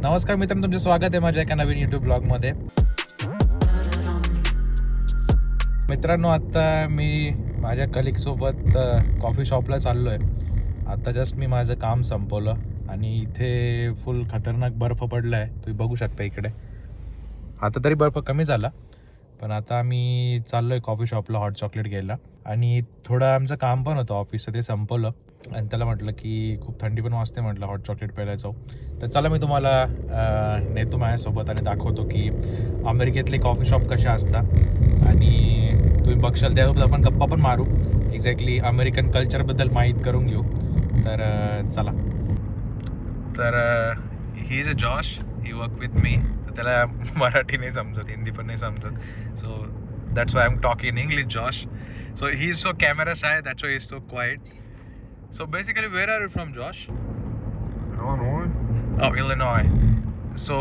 नमस्कार मित्रांनो, तुमचे स्वागत आहे माझ्या एका नवीन यूट्यूब ब्लॉगमध्ये. मित्रांनो, आता मी माझ्या कलिगसोबत कॉफी शॉपला चाललो आहे. आता जस्ट मी माझं काम संपवलं आणि इथे फुल खतरनाक बर्फ पडला आहे. तुम्ही बघू शकता इकडे. आता तरी बर्फ कमी झाला, पण आता आम्ही चाललो आहे कॉफी शॉपला हॉट चॉकलेट घ्यायला. आणि थोडं आमचं काम पण होतं ऑफिसचं, ते संपवलं आणि त्याला म्हटलं की खूप थंडी पण वाजते, म्हटलं हॉट चॉकलेट प्यायला जाऊ. तर चला मी तुम्हाला नेतो माझ्यासोबत आणि दाखवतो की अमेरिकेतले कॉफी शॉप कसे असतात आणि तुम्ही बघशाल. त्यासोबत आपण गप्पा पण मारू, एक्झॅक्टली अमेरिकन कल्चरबद्दल माहीत करून घेऊ. तर चला. तर he is a Josh, he work with me. तर त्याला मराठी नाही समजत, हिंदी पण नाही समजत, so that's why I am talking in English. Josh, so he's so camera shy, that's why he's so quiet. So basically, where are you from, Josh? Illinois. Oh, Illinois. सो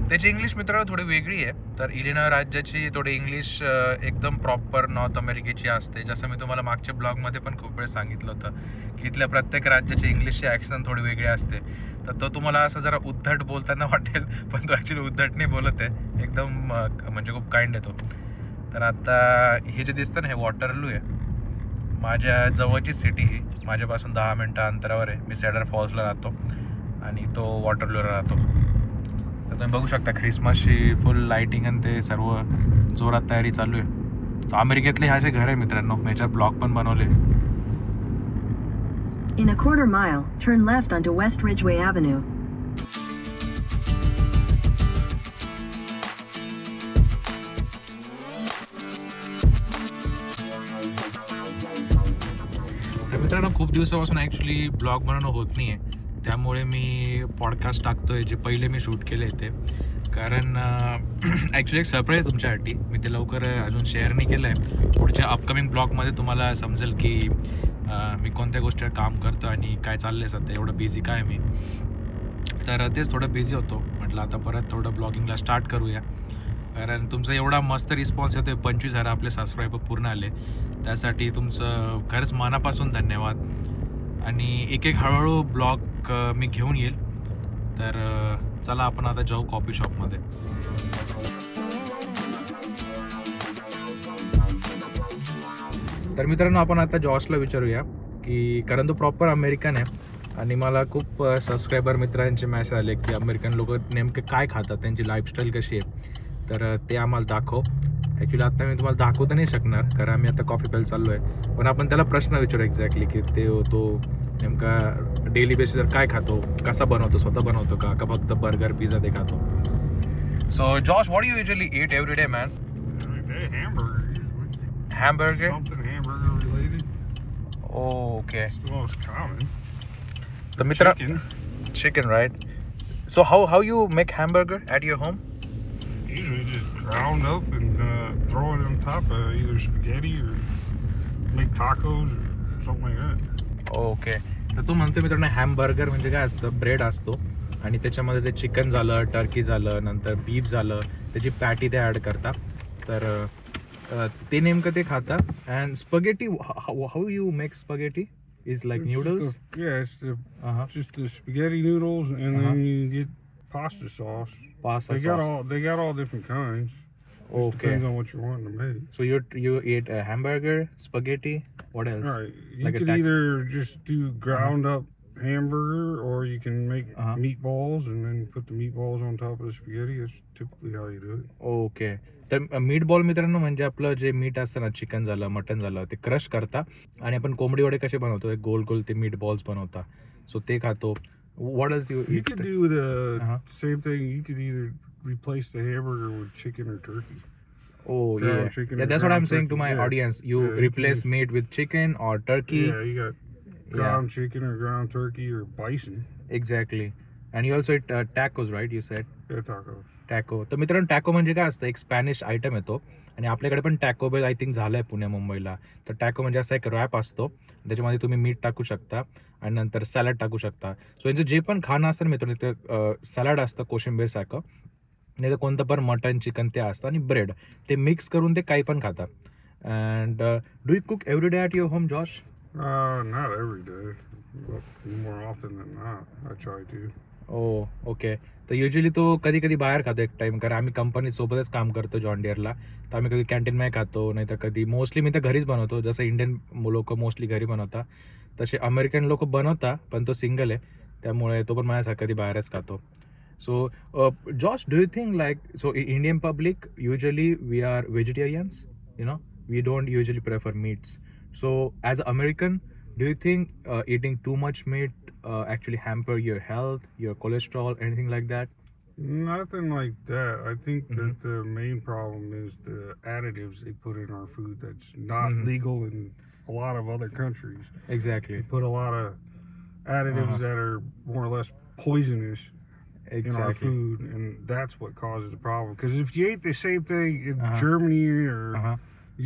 त्याची English मित्रांनो थोडी वेगळी आहे. तर इलिनॉय राज्याची थोडी English एकदम proper north अमेरिकेची असते. जसं मी तुम्हाला मागच्या ब्लॉगमध्ये पण खूप वेळ सांगितलं होतं की इथल्या प्रत्येक राज्याची इंग्लिशची ॲक्सेंट थोडी वेगळी असते. तर तो तुम्हाला असं जरा उद्धट बोलताना वाटेल, पण तो ॲक्च्युली उद्धट नाही बोलत आहे, एकदम म्हणजे खूप काइंड आहे तो. तर आता हे जे दिसतं ना, हे वॉटरलू आहे. माझ्या जवळची सिटी ही माझ्यापासून 10 मिनटं अंतरावर आहे. मी सेडर फॉल्सला राहतो आणि तो वॉटरलूला राहतो. तर तुम्ही बघू शकता ख्रिसमसची फुल लाईटिंग आणि ते सर्व जोरात तयारी चालू आहे. तर अमेरिकेतले हे असे घर आहे मित्रांनो. मी याच्यावर ब्लॉग पण बनवले. In a quarter mile, turn left onto West Ridgeway Avenue. तर मित्रांनो, खूप दिवसापासून ॲक्च्युली ब्लॉग बनवणं होत नाही आहे, त्यामुळे मी पॉडकास्ट टाकतो आहे जे पहिले मी शूट केले ते. कारण ॲक्च्युली एक सरप्राईज आहे तुमच्यासाठी. मी ते लवकर अजून शेअर नाही केलं आहे. पुढच्या अपकमिंग ब्लॉगमध्ये तुम्हाला समजेल की मी कोणत्या गोष्टीवर काम करतो आणि काय चाललं आहे सध्या, एवढं बिझी काय मी. तर तेच थोडं बिझी होतो. म्हटलं आता परत थोडं ब्लॉगिंगला स्टार्ट करूया, कारण तुमचा एवढा मस्त रिस्पॉन्स येतो आहे. 25,000 आपले सबस्क्रायबर पूर्ण आले, त्यासाठी तुमचं खरंच मनापासून धन्यवाद. आणि एक हळूहळू ब्लॉग मी घेऊन येईल. तर चला आपण आता जाऊ कॉफी शॉपमध्ये. तर मित्रांनो, आपण आता जॉशला विचारूया की, कारण तो प्रॉपर अमेरिकन आहे आणि मला खूप सबस्क्रायबर मित्रांचे मेसेज आले की अमेरिकन लोक नेमके काय खातात, त्यांची लाईफस्टाईल कशी आहे. तर ते आम्हाला दाखव. ॲक्च्युली आता मी तुम्हाला दाखवता नाही शकणार, कारण आम्ही आता कॉफी प्यायला चाललो आहे. पण आपण त्याला प्रश्न विचारू एक्झॅक्टली की तो नेमका डेली बेसिसवर काय खातो, कसा बनवतो, स्वतः बनवतो का फक्त बर्गर पिझ्झा ते खातो. So Josh, what you usually eat every day man? Hamburger? Something hamburger related. Oh, okay. It's the most common. The mitra Chicken. chicken, right? So how you make hamburger at your home? Usually just ground up and throw it on top of either spaghetti or make tacos or something like that. Okay. तर तू म्हणतो मित्रांनो, hamburger म्हणजे काय असतं, bread असतो आणि त्याच्यामध्ये ते चिकन झालं, टर्की झालं, नंतर बीफ झालं, त्याची पॅटी ते ॲड करता. तर ते नेमकं ते खाता. And spaghetti, how you make spaghetti? Is like noodles? It's just the spaghetti noodles, and then you get pasta sauce. Pasta They sauce. got all different kinds. Just Okay. depends on what you're wanting to make. So you eat a hamburger, spaghetti, what else? All right, you Like a could either just do ground up hamburger, or you can make meatballs and then put the meatballs on top of the spaghetti. That's typically how you do it. Okay. तर meet ball मित्रांनो म्हणजे आपलं जे meet असतं ना, chicken झालं, mutton झालं, ते crush करता आणि आपण कोंबडी वडे कसे बनवतो, गोल गोल ते मीट बॉल्स बनवता. सो ते खातो. What else you You eat? could do the same thing. You could either replace the hamburger with chicken or turkey. Oh, ground yeah. chicken Yeah, or that's what I'm ground saying to turkey. my Yeah. audience. You Yeah, you replace can meat with chicken or turkey. Yeah, you got ground chicken or ground turkey or bison. Exactly. And you also eat tacos, right? You said Yeah, tacos. Taco. तर मित्रांनो, taco म्हणजे काय असतं, एक Spanish item येतो आणि आपल्याकडे पण टॅको बेल आय थिंक झालं आहे पुण्या मुंबईला. तर टॅको म्हणजे असा एक रॅप असतो, त्याच्यामध्ये तुम्ही मीठ टाकू शकता आणि नंतर सॅलड टाकू शकता. सो यांचं जे पण खाणं असतं ना मित्रांनो, ते सॅलड असतं कोशिंबीरसारखं, नाही तर कोणतं पण मटन चिकन ते असतं आणि ब्रेड, ते मिक्स करून ते काही पण खातात. And do you cook every day at your home, Josh? Not every day, but more often than not, I try to. Okay. तर युजली तो कधी कधी बाहेर खातो एक टाइम, कारण आम्ही कंपनी सोबतच काम करतो जॉन डिअरला. तर आम्ही कधी कॅन्टीनमध्ये खातो, नाही तर कधी मोस्टली मी तर घरीच बनवतो. जसं इंडियन लोक मोस्टली घरी बनवता, तसे अमेरिकन लोक बनवता, पण तो सिंगल आहे त्यामुळे तो पण माझ्यासारखं कधी बाहेरच खातो. So Josh, do you think like so Indian public usually we are vegetarians, you know, we don't usually prefer meats. So as a American, do you think eating too much meat actually hamper your health, your cholesterol, anything like that? Nothing like that. I think that the main problem is the additives they put in our food that's not legal in a lot of other countries. Exactly. They put a lot of additives that are more or less poisonous in our food, and that's what causes the problem. Because if you ate the same thing in Germany or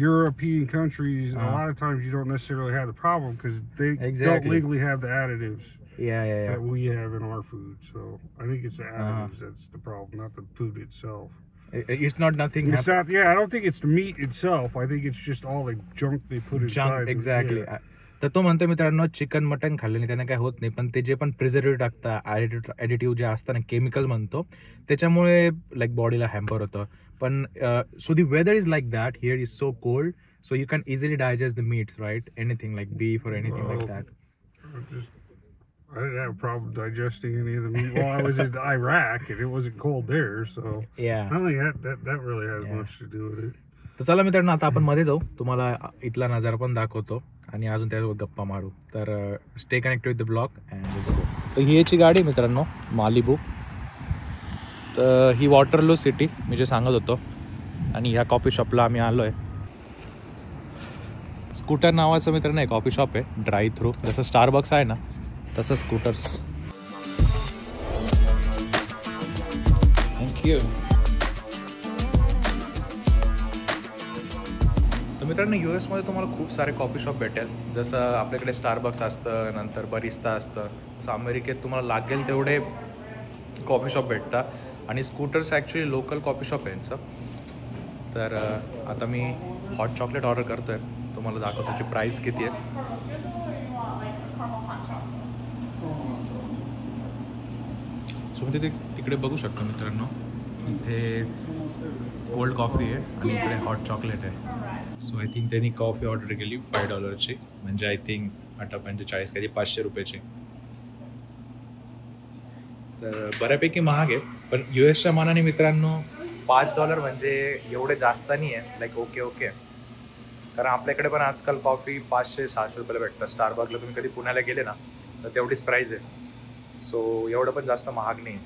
European countries, a lot of times you don't necessarily have the problem because they don't legally have the additives that we have in our food. So I think it's the additives that's the problem, not the food itself. It's not nothing. It's not. Yeah, I don't think it's the meat itself. I think it's just all the junk they put inside. Exactly. तर तो म्हणतो मित्रांनो, chicken mutton खाल्ल्याने त्यांना काय होत नाही, पण ते जे पण प्रिझर्वेटिव्ह टाकतात, ॲडिटिव्ह जे असतं ना, केमिकल म्हणतो, त्याच्यामुळे लाईक बॉडीला हॅम्पर होतं. पण so the weather is like that here, is so cold, so you can easily digest the meats, right? Anything like beef or anything like that. I didn't have a problem digesting any of the meat while I was in Iraq, and it wasn't cold there, so yeah, I think that really has much to do with it. तर चला मित्रांनो, आता आपण मध्ये जाऊ, तुम्हाला इथला नजारा पण दाखवतो आणि अजून त्यासोबत गप्पा मारू. तर stay connected with the blog and let's go. तर ही याची गाडी मित्रांनो, मालिबू. तर ही वॉटरलू सिटी मी जे सांगत होतो, आणि ह्या कॉफी शॉपला आम्ही आलो आहे. स्कूटर नावाचं मित्रांनो एक कॉफी शॉप आहे, ड्राईव्ह थ्रू, जसं स्टारबक्स आहे ना तसं स्कूटर्स. थँक्यू. तर मित्रांनो, US मध्ये तुम्हाला खूप सारे कॉफी शॉप भेटेल. जसं आपल्याकडे स्टारबक्स असतं, नंतर बरिस्ता असतं, तसं अमेरिकेत तुम्हाला लागेल तेवढे कॉफी शॉप भेटतात. आणि scooters actually local coffee shop आहे यांचं. तर आता मी हॉट चॉकलेट ऑर्डर करतो आहे, तुम्हाला दाखवतो त्याची प्राईस किती आहे. सो मी तिकडे बघू शकतो मित्रांनो, इथे कोल्ड कॉफी आहे आणि इकडे हॉट चॉकलेट आहे. सो आय थिंक त्यांनी कॉफी ऑर्डर केली $5 म्हणजे आय थिंक 8-45 कधी 500 रुपयाची. तर बऱ्यापैकी महाग आहे, पण US मानाने मित्रांनो $5 म्हणजे एवढे जास्त नाही आहे, लाईक ओके. कारण आपल्याकडे पण आजकाल कॉफी 500-600 रुपयाला भेटतात. स्टारबक्सला तुम्ही कधी पुण्याला गेले ना तर तेवढीच प्राईज आहे. सो एवढं पण जास्त महाग नाही.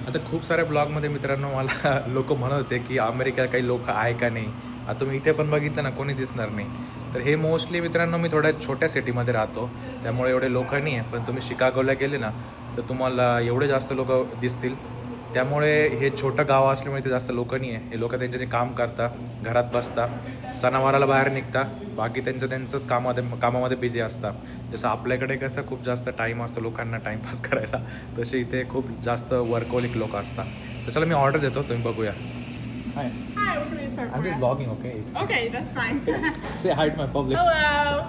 आता खूप साऱ्या ब्लॉगमध्ये मित्रांनो मला लोक म्हणत होते की अमेरिकेला काही लोक आहे का नाही. आता तुम्ही इथे पण बघितलं ना, कोणी दिसणार नाही. तर हे मोस्टली मित्रांनो, मी थोड्या छोट्या सिटीमध्ये राहतो त्यामुळे एवढे लोक नाही आहे. पण तुम्ही शिकागोला गेले ना तर तुम्हाला एवढे जास्त लोक दिसतील. त्यामुळे हे छोटं गाव असल्यामुळे इथे जास्त लोक नाही आहे. हे लोक त्यांचे काम करता, घरात बसता, सणावाराला बाहेर निघता, बाकी त्यांचंच कामामध्ये बिझी असतात. जसं आपल्याकडे कसं खूप जास्त टाईम असतो लोकांना टाईमपास करायला, तसे इथे खूप जास्त वर्कहोलिक लोक असतात. तर चला मी ऑर्डर देतो, तुम्ही बघूया. हाय. Hi, what can we serve I'm for just you? vlogging, okay? Okay, that's fine. Say hi to my public. Hello.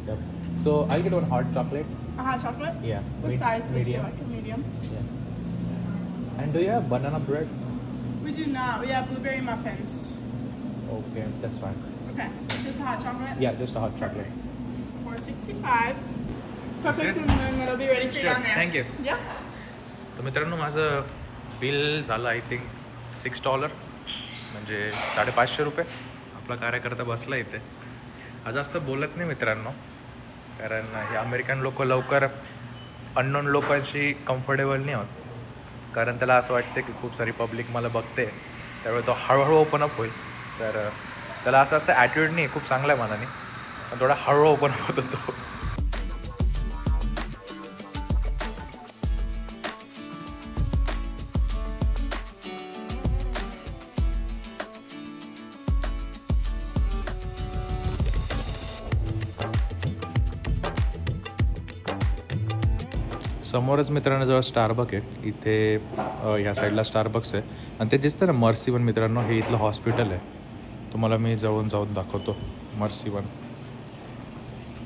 Yep. So I'll get one hot chocolate. A hot chocolate? Yeah. What size would you medium. like? A medium? Yeah. And do you have banana bread? We do not. We have blueberry muffins. Okay, that's fine. Okay. Just a hot chocolate? Yeah, just a hot chocolate. $4.65. Perfect, it? and then it'll be ready for you Sure, down there. thank you. Yeah. तर मित्रांनो, माझं bill झालं I think $6, म्हणजे 550 रुपये. आपला कार्यकर्ता बसला इथे. हा जास्त बोलत नाही मित्रांनो, कारण हे अमेरिकन लोक लवकर अननोन लोकांशी कम्फर्टेबल नाही होत. कारण त्याला असं वाटतं की खूप सारी पब्लिक मला बघते, त्यावेळी तो हळूहळू ओपन अप होईल. तर त्याला असं असतं ॲटिट्यूड नाही, खूप चांगल्या मनाने, पण थोडा हळूहळू ओपन अप होत असतो. समोरच मित्रांनो जवळ स्टारबक आहे. इथे ह्या साईडला स्टारबक्स आहे आणि ते दिसतं ना मर्सी वन मित्रांनो, हे इथलं हॉस्पिटल आहे. तुम्हाला मी जाऊन दाखवतो मर्सी वन.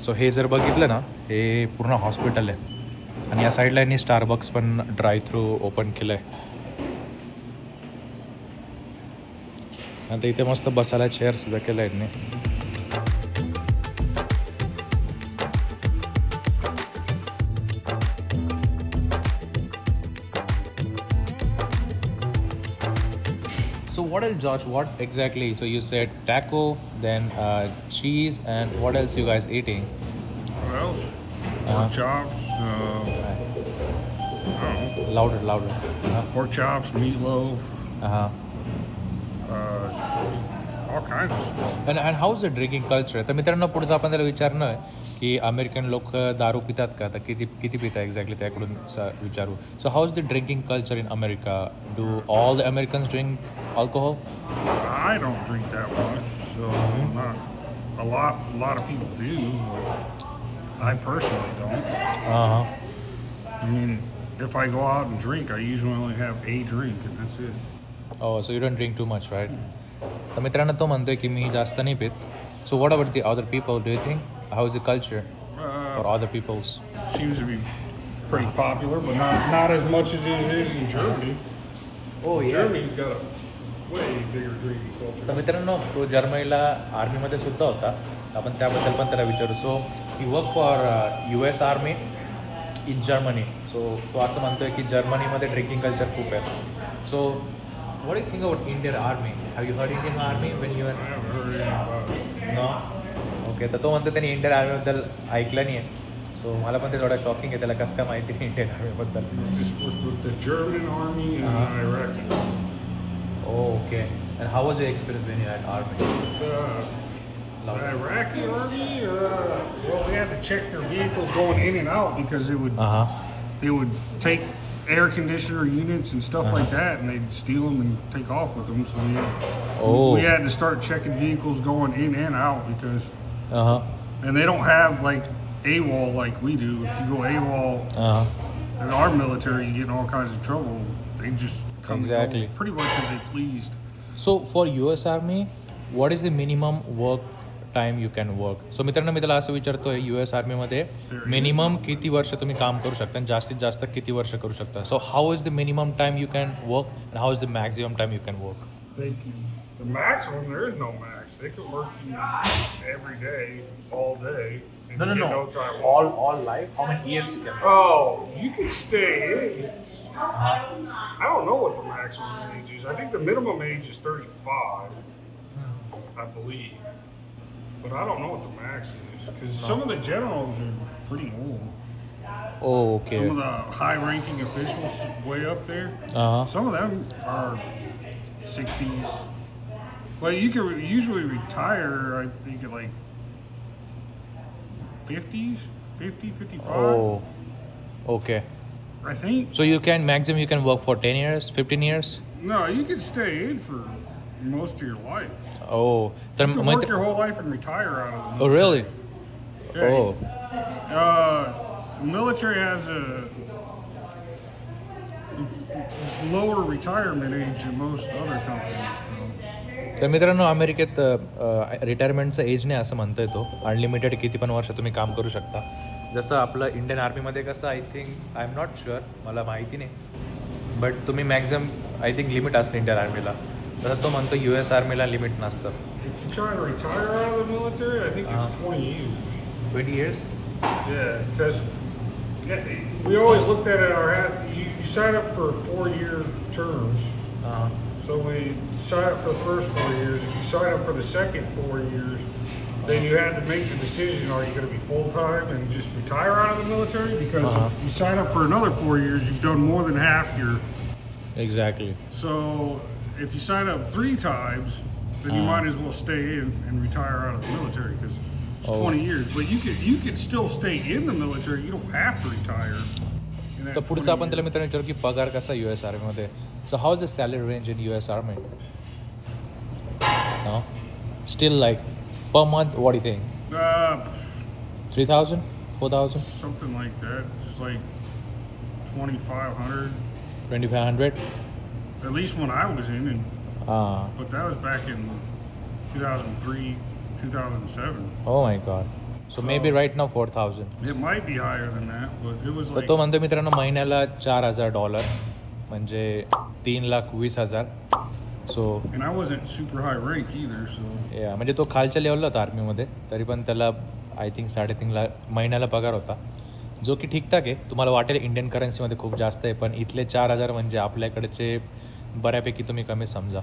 सो हे जर बघितलं ना, हे पूर्ण हॉस्पिटल आहे आणि या साईडला यांनी स्टारबक्स पण ड्राय थ्रू ओपन केलं आहे. आता इथे मस्त बसायला चेअर सुद्धा केलं आहे यांनी. So what else, Josh? What exactly? So you said taco, then cheese, and what else you guys eating? What else? Pork chops. I don't know. Louder. Pork chops, meatloaf. All kinds of stuff. And how's the drinking culture? तर मित्रांनो पुढचं आपण त्याला विचारणं आहे की American लोक दारू पितात का? तर किती पितात एक्झॅक्टली त्याकडून विचारू. So how is the drinking culture in America? Do all the Americans drink alcohol? I don't drink that much, so not a lot of people do. I personally don't. I mean, if I go out and drink, I usually only have a drink and that's it. Oh, so you don't drink too much, right? तर मित्रांनो तो म्हणतोय की मी जास्त नाही पित. So what about the other people? Do you think? How is the culture for other people's? Seems to be pretty popular, but not as much as it is in Germany. Oh yeah. Germany's got a way bigger drinking culture. तर मित्रांनो तो जर्मनीला आर्मीमध्ये सुद्धा होता. आपण त्याबद्दल पण त्याला विचारू. So he work for US army in Germany. So तो असं म्हणतोय की जर्मनीमध्ये ड्रिंकिंग कल्चर खूप आहे. सो what do you think about Indian Army? Have you heard Indian Army when you were? I haven't heard anything about it. No? Okay, तर तो म्हणतो त्यांनी इंडियन आर्मीबद्दल ऐकलं नाही आहे. सो मला पण ते थोडं शॉकिंग आहे. त्याला कसं काय माहिती नाही Indian आर्मीबद्दल. Just worked with the German army and the Iraqi. Oh, okay. And how was your experience when you had army? The Iraqi army, well, they had to check their vehicles going in and out because they would take air conditioner units and stuff like that, and they'd steal them and take off with them. So we had to start checking vehicles going in and out because, and they don't have like AWOL like we do. If you go AWOL in our military, you get in all kinds of trouble. They just come and go pretty much as they pleased. So for US Army, what is the minimum work time you can work? So मित्रांनो मी त्याला असं विचारतोय US आर्मीमध्ये minimum किती वर्ष तुम्ही काम करू शकता आणि जास्तीत जास्त किती वर्ष करू शकता? So how is the minimum time you can work and how is the maximum time you can work? The maximum, there is no max. They could work every day, all day. And No. No time off. All life? How many years you can work? Oh, you can stay in. I don't know what the maximum age is. I think the minimum age is 35, I believe. But I don't know what the max is. Because some of the generals are pretty old. Oh, okay. Some of the high-ranking officials way up there, some of them are 60s. Well, you can usually retire, I think, at like 50s, 50, 55. Oh, okay. I think. So you can maximum you can work for 10 years, 15 years? No, you can stay in for most of your life. Oh, You can work your whole life and retire out of it. Oh, really? Yeah. Oh. The military has a lower retirement age than most other companies. तर मित्रांनो अमेरिकेत रिटायरमेंटचं as नाही असं म्हणता येतो. Unlimited किती पण वर्ष तुम्ही काम करू शकता. जसं आपलं इंडियन आर्मीमध्ये कसं I think I am not sure, मला माहिती नाही, बट तुम्ही मॅक्झिमम आय थिंक लिमिट असते इंडियन आर्मीला. तसं तो म्हणतो US आर्मीला लिमिट नसतं. If you try to retire out of the military, I think it's 20 years. 20 years? Yeah, because we always looked at it in our hat. You sign up for 4-year terms. So when you sign up for the first 4 years, if you sign up for the second 4 years, then you had to make the decision: are you going to be full-time and just retire out of the military? Because if you sign up for another 4 years, you've done more than half your. Exactly. So if you sign up 3 times, then you might as well stay in and retire out of the military because it's 20 years. But you could still stay in the military. You don't have to retire. तर पुढचं आपण त्याला मित्रांनो विचारू की पगार कसा US आर्मीमध्ये. So how is the salary range in US army? No? Still like per month, what do you think? 3,000? 4,000? Something like that. Just like 2,500. 2,500? At least when I was in, but that was back in 2003, 2007. Oh my god. So maybe right now 4000. It might be higher than that, but it was तर like. तो म्हणतो मित्रांनो महिन्याला $4,000 म्हणजे 3,20,000. सो And I wasn't super high rank either, so. या म्हणजे तो खालच्या लेवलला होता आर्मीमध्ये, तरी पण त्याला आय थिंक 3.5 लाख महिन्याला पगार होता, जो की ठीकठाक आहे. तुम्हाला वाटेल इंडियन करन्सीमध्ये खूप जास्त आहे, पण इथले 4,000 म्हणजे आपल्याकडचे बऱ्यापैकी तुम्ही कमी समजा.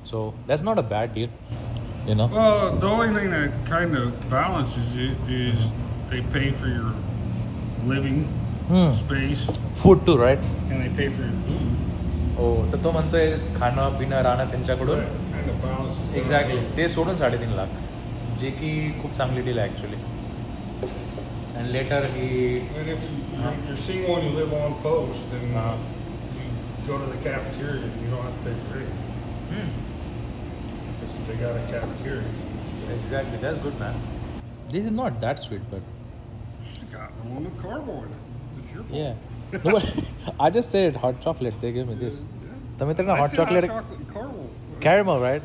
So that's not a bad deal, you know. Well, the only thing that kind of balances it is they pay for your living space food too right. and they pay for your food. हो, तर तो म्हणतोय खाणं पिणं राहणं त्यांच्याकडून. That kind of balances it. Exactly ते सोडून 3.5 लाख, जे की खूप चांगली डील आहे ॲक्च्युली. अँड लेटर ही And if you're single and you live on post, then you go to the cafeteria and you don't have to pay for it. Because they got a cafeteria. Exactly that's good man. This is not that sweet but It's got a little bit cardboard. It's your fault. yeah. No, but I just said hot chocolate. They gave me this. तर मित्रांनो hot chocolate caramel right.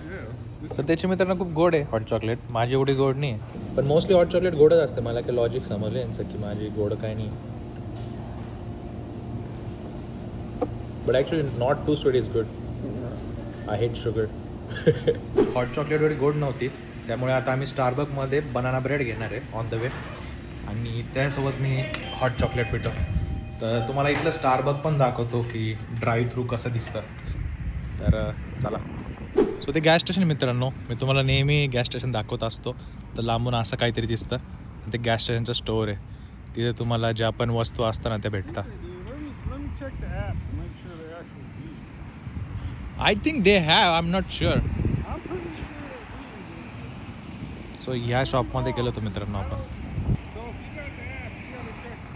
तर त्याची मित्रांनो खूप गोड आहे hot chocolate. माझी एवढी गोड नाही, पण मोस्टली हॉट चॉकलेट गोडच असते. मला काही लॉजिक समजलं यांचं की माझी गोड काय नाही. But actually not too sweet is good. I hate sugar. Hot chocolate एवढी गोड नव्हती, त्यामुळे आता आम्ही स्टारबकमध्ये बनाना ब्रेड घेणार आहे ऑन द वे, आणि त्यासोबत मी हॉट चॉकलेट पितो. तर तुम्हाला इथलं स्टारबक पण दाखवतो की ड्राईव्ह थ्रू कसं दिसतं. तर चला. सो ते गॅस स्टेशन मित्रांनो, मी तुम्हाला नेहमी गॅस स्टेशन दाखवत असतो. तर लांबून असं काहीतरी दिसतं, ते गॅस स्टेशनचं स्टोअर आहे. तिथे तुम्हाला ज्या पण वस्तू असतात ना त्या भेटतात. Let me check the app to make sure they actually do. I think they have, I am not sure. I'm pretty sure they do. सो ह्या शॉपमध्ये गेलो होतो मित्रांनो आपण. So if you got the app, you gotta check it.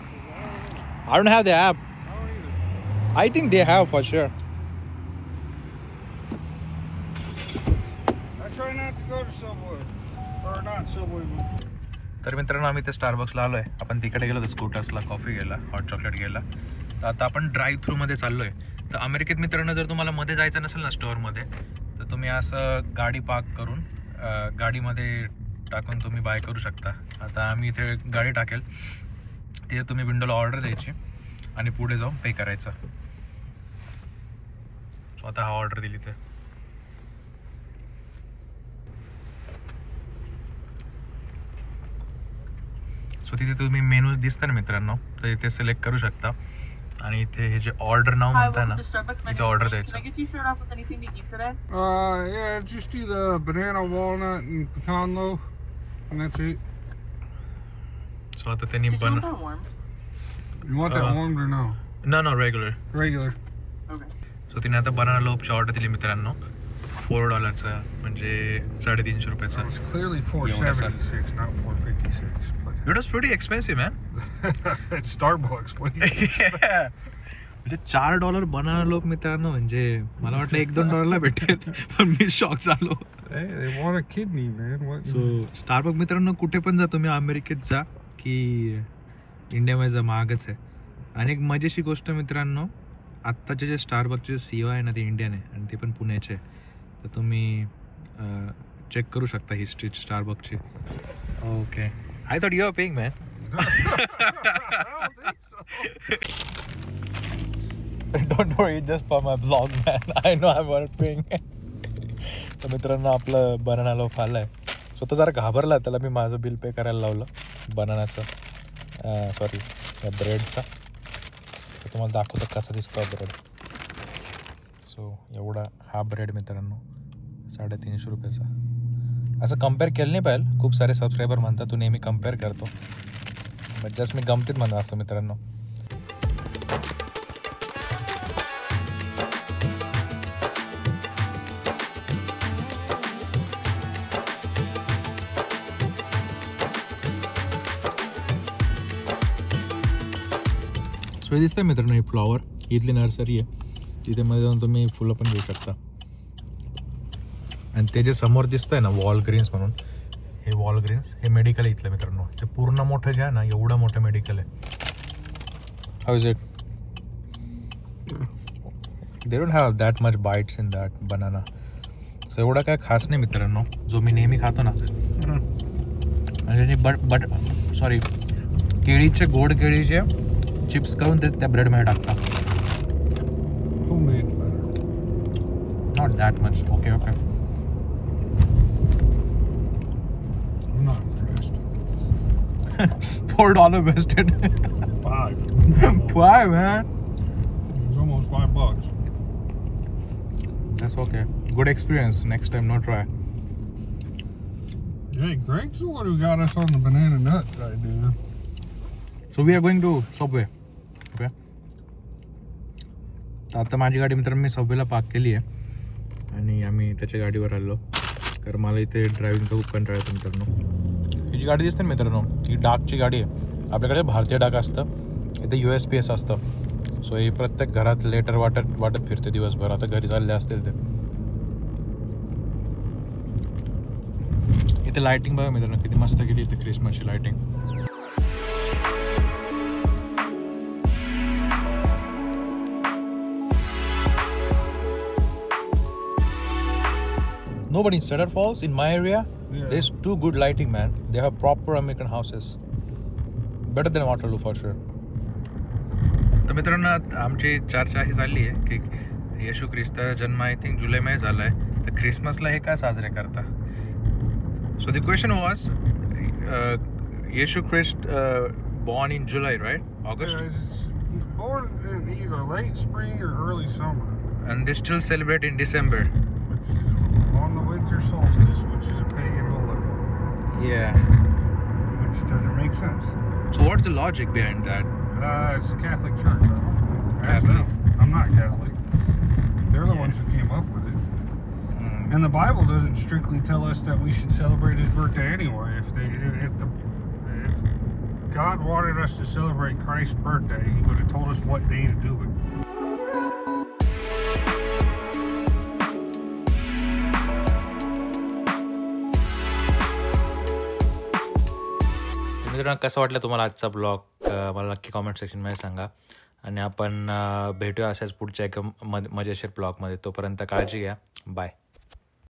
'Cause I don't have the app. I don't either. I think they have for sure. I try not to go to Subway. Or not Subway, but तर मित्रांनो आम्ही ते स्टारबक्सला आलो आहे. आपण तिकडे गेलो होतो स्कूटर्सला, coffee घ्यायला, हॉट चॉकलेट घ्यायला. तर आता आपण ड्राईव्ह थ्रूमध्ये चाललो आहे. तर अमेरिकेत मित्रांनो जर तुम्हाला मध्ये जायचं नसेल ना स्टोअरमध्ये, तर तुम्ही असं गाडी पार्क करून गाडीमध्ये टाकून तुम्ही बाय करू शकता. आता आम्ही इथे गाडी टाकेल, तिथे तुम्ही विंडोला ऑर्डर द्यायची आणि पुढे जाऊन पे करायचं. सो आता हा ऑर्डर दिली ते. सो तिथे तुम्ही मेनू दिसतं ना मित्रांनो, तर इथे सिलेक्ट करू शकता आणि इथे हे जे ऑर्डर नाव म्हणताय ना, इथे ऑर्डर द्यायचं. yeah, just do the banana, walnut, and pecan loaf, and that's it. सो आता त्यांनी You want that warmed or no? no regular. Regular. Okay. सो तिने आता बनाना लोपची ऑर्डर दिली मित्रांनो, $4 म्हणजे 350 रुपयाचं. It's clearly $4.76, not $4.56. It was pretty expensive, man. It's Starbucks. What do you expect? म्हणजे $4 बनाना लोप मित्रांनो, म्हणजे मला वाटलं $1-2 भेटेल, पण मी शॉक झालो. Hey, they want a kidney, man. What? So Starbuck मित्रांनो कुठे पण जा तुम्ही, अमेरिकेत जा की इंडियामध्ये जा, महागच आहे. आणि एक मजेशी गोष्ट मित्रांनो, आत्ताचे जे स्टारबकचे CEO आहे ना ते इंडियन आहे आणि ते पण पुण्याचे. तर तुम्ही चेक करू शकता हिस्ट्री स्टारबकची. Okay, I thought you are paying man. I don't think so. Don't worry, just for my vlog, man. I know I'm not paying. तर मित्रांनो आपलं बनाना लोफ आलाय. सो तो जरा घाबरला, त्याला मी माझं बिल पे करायला लावलं बनानाचं, सॉरी ब्रेडचा. तर तुम्हाला दाखवतो कसा दिसतो ब्रेड. सो एवढा हा ब्रेड मित्रांनो 350 रुपयाचा. असं कम्पेअर केलं नाही पाहिजे. खूप सारे सबस्क्रायबर म्हणतात तू नेहमी कम्पेअर करतो, बट जस्ट मी गमतीत म्हणत असतो मित्रांनो. सो हे दिसतंय मित्रांनो, ही फ्लॉवर इथली नर्सरी आहे. तिथे मध्ये जाऊन तुम्ही फुलं पण घेऊ शकता. आणि ते जे समोर दिसतंय ना वॉलग्रीन्स म्हणून, हे वॉलग्रीन्स हे मेडिकल आहे इथलं मित्रांनो. ते पूर्ण मोठं जे आहे ना, एवढं मोठं मेडिकल आहे. How is it? They don't have that much bites in that banana. So एवढा काय खास नाही मित्रांनो, जो मी नेहमी खातो ना. बट सॉरी केळीचे गोड केळीचे चिप्स करून ते त्या ब्रेडमध्ये टाकतात. Not that much. Okay okay. $4 wasted. Five, man. It's almost $5. That's okay. Good experience. Next time, no try. Hey, Greg's the one who got us on the banana nut idea. So we are going to Subway. Okay. आता माझी गाडी मित्रांनो मी सबवेला park केली आहे आणि आम्ही त्याच्या गाडीवर आलो कारण मला इथे ड्रायव्हिंगचा खूप कंटाळा येतो मित्रांनो. ही जी गाडी दिसते ना मित्रांनो ही डाकची गाडी आहे. आपल्याकडे भारतीय डाक असतं, इथे USPS असतं. सो ही प्रत्येक घरात लेटर वाटत फिरते दिवसभर. आता घरी चालले असतील ते. इथे लाइटिंग बघा मित्रांनो किती मस्त केली इथे क्रिसमसची lighting. No, but in Cedar Falls, in my area, there's too good lighting, man. They have proper American houses. Better than Waterloo for sure. तर मित्रांनो आमची चर्चा ही चालली आहे की येशू ख्रिस्ताचा जन्म आय थिंक जुलैमध्ये झाला आहे, तर ख्रिसमसला हे का साजरे करता. So the question was Yeshu Christ born in July, right? August? Yeah, he's born in either late spring or early summer. And they still celebrate in December. Which is on the winter solstice, which is a pagan holiday. Yeah. Which doesn't make sense. So what's the logic behind that? It's the Catholic Church. Ask them. I'm not Catholic. They're the ones who came up with it. And the Bible doesn't strictly tell us that we should celebrate his birthday anyway. If God wanted us to celebrate Christ's birthday, he would have told us what day to do it. मित्रांनो कसं वाटलं तुम्हाला आजचा blog मला नक्की comment सेक्शनमध्ये सांगा आणि आपण भेटूया अशाच पुढच्या एका मजेशीर ब्लॉगमध्ये. तोपर्यंत काळजी घ्या. बाय.